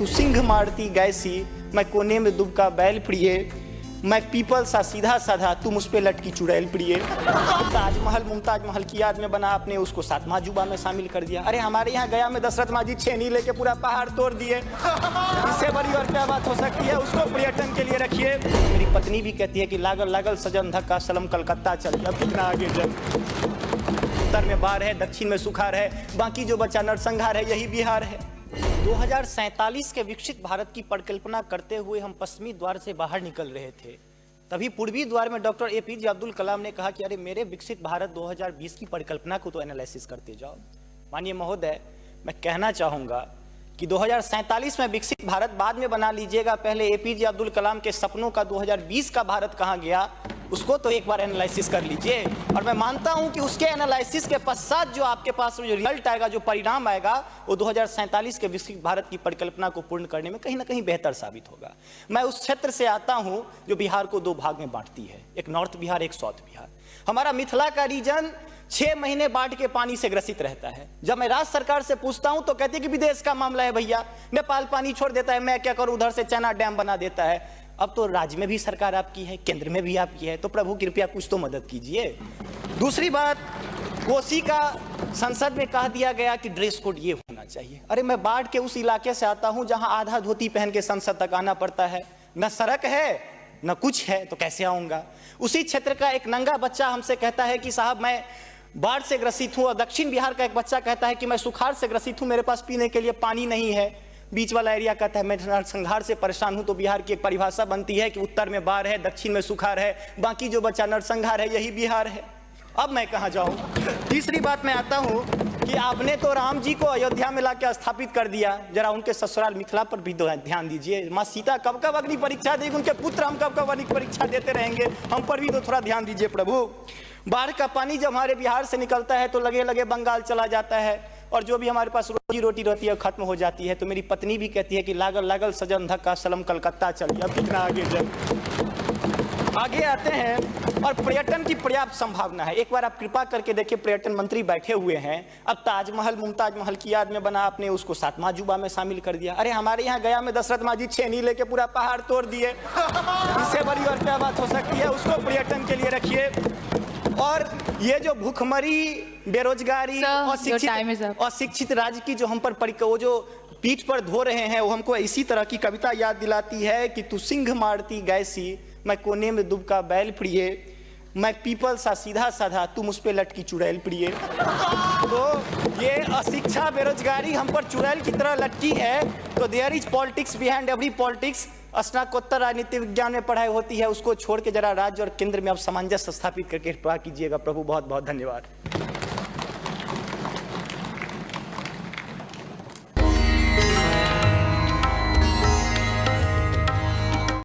तू सिंह मारती गैसी, मैं कोने में दुबका बैल प्रिय, मैं पीपल सा सीधा साधा, तू मुझ पे लटकी चुड़ैल प्रिय। ताजमहल मुमताज महल की याद में बना, आपने उसको सातवां जुबा में शामिल कर दिया। अरे हमारे यहाँ गया में दशरथ मांझी छेनी लेके पूरा पहाड़ तोड़ दिए। इससे बड़ी और क्या बात हो सकती है? उसको पर्यटन के लिए रखिए। मेरी पत्नी भी कहती है कि लागल लागल सजन धक्का सलम कलकत्ता चल गया, कितना आगे जब। उत्तर में बाढ़ है, दक्षिण में सुखाड़ है, बाकी जो बचा नरसंहार है, यही बिहार है। 2047 के विकसित भारत की परिकल्पना करते हुए हम पश्चिमी द्वार से बाहर निकल रहे थे, तभी पूर्वी द्वार में डॉक्टर APJ अब्दुल कलाम ने कहा कि अरे मेरे विकसित भारत 2020 की परिकल्पना को तो एनालिसिस करते जाओ। माननीय महोदय, मैं कहना चाहूँगा कि 2047 में विकसित भारत बाद में बना लीजिएगा, पहले APJ अब्दुल कलाम के सपनों का 2020 का भारत कहाँ गया, उसको तो एक बार एनालिसिस कर लीजिए। और मैं मानता हूं कि उसके एनालिसिस के पश्चात जो आपके पास जो रिजल्ट आएगा, जो परिणाम आएगा, वो 2047 के विकसित भारत की परिकल्पना को पूर्ण करने में कहीं ना कहीं बेहतर साबित होगा। मैं उस क्षेत्र से आता हूं जो बिहार को दो भाग में बांटती है, एक नॉर्थ बिहार, एक साउथ बिहार। हमारा मिथिला का रीजन 6 महीने बाढ़ के पानी से ग्रसित रहता है। जब मैं राज्य सरकार से पूछता हूं तो कहती है कि विदेश का मामला है भैया, नेपाल पानी छोड़ देता है, मैं क्या करूं, उधर से चैना डैम बना देता है। अब तो राज्य में भी सरकार आपकी है, केंद्र में भी आपकी है, तो प्रभु कृपया कुछ तो मदद कीजिए। दूसरी बात, कोसी का संसद में कह दिया गया कि ड्रेस कोड ये होना चाहिए। अरे मैं बाढ़ के उस इलाके से आता हूं जहां आधा धोती पहन के संसद तक आना पड़ता है, न सड़क है न कुछ है, तो कैसे आऊंगा। उसी क्षेत्र का एक नंगा बच्चा हमसे कहता है कि साहब मैं बाढ़ से ग्रसित हूं, और दक्षिण बिहार का एक बच्चा कहता है कि मैं सुखाड़ से ग्रसित हूं, मेरे पास पीने के लिए पानी नहीं है। बीच वाला एरिया कहता है मैं नरसंहार से परेशान हूं। तो बिहार की एक परिभाषा बनती है कि उत्तर में बाढ़ है, दक्षिण में सुखाड़ है, बाकी जो बचा नरसंहार है, यही बिहार है। अब मैं कहां जाऊं? तीसरी बात में आता हूं कि आपने तो राम जी को अयोध्या में लाकर स्थापित कर दिया, जरा उनके ससुराल मिथिला पर भी ध्यान दीजिए। माँ सीता कब कब अग्नि परीक्षा देगी, उनके पुत्र हम कब कब अग्नि परीक्षा देते रहेंगे, हम पर भी तो थोड़ा ध्यान दीजिए प्रभु। बाढ़ का पानी जब हमारे बिहार से निकलता है तो लगे लगे बंगाल चला जाता है, और जो भी हमारे पास रोजी रोटी रहती है खत्म हो जाती है। तो मेरी पत्नी भी कहती है कि लागल लागल सजन धक्का सलम कलकत्ता चल गया, कितना आगे जब। आगे आते हैं, और पर्यटन की पर्याप्त संभावना है। एक बार आप कृपा करके देखिए, पर्यटन मंत्री बैठे हुए हैं। अब ताजमहल मुमताज महल की याद में बना, आपने उसको सातवां जुबा में शामिल कर दिया। अरे हमारे यहाँ गया में दशरथ मांझी छेनी लेके पूरा पहाड़ तोड़ दिए। इससे बड़ी और क्या बात हो सकती है? उसको पर्यटन के लिए रखिए। और ये जो भूखमरी, बेरोजगारी और शिक्षित राज्य की जो हम पर वो जो पीठ पर धो रहे हैं, वो हमको इसी तरह की कविता याद दिलाती है कि तू सिंह मारती गैसी, मैं कोने में दुबका बैल प्रिय, मैं पीपल सा सीधा साधा, तू मुझ पे लटकी चुड़ैल प्रिय। तो ये अशिक्षा, बेरोजगारी हम पर चुड़ैल की तरह लटकी है। तो there is politics behind every politics. स्नातकोत्तर राजनीति विज्ञान में पढ़ाई होती है, उसको छोड़ के जरा राज्य और केंद्र में आप सामंजस्य स्थापित करके कृपा कीजिएगा प्रभु। बहुत बहुत धन्यवाद।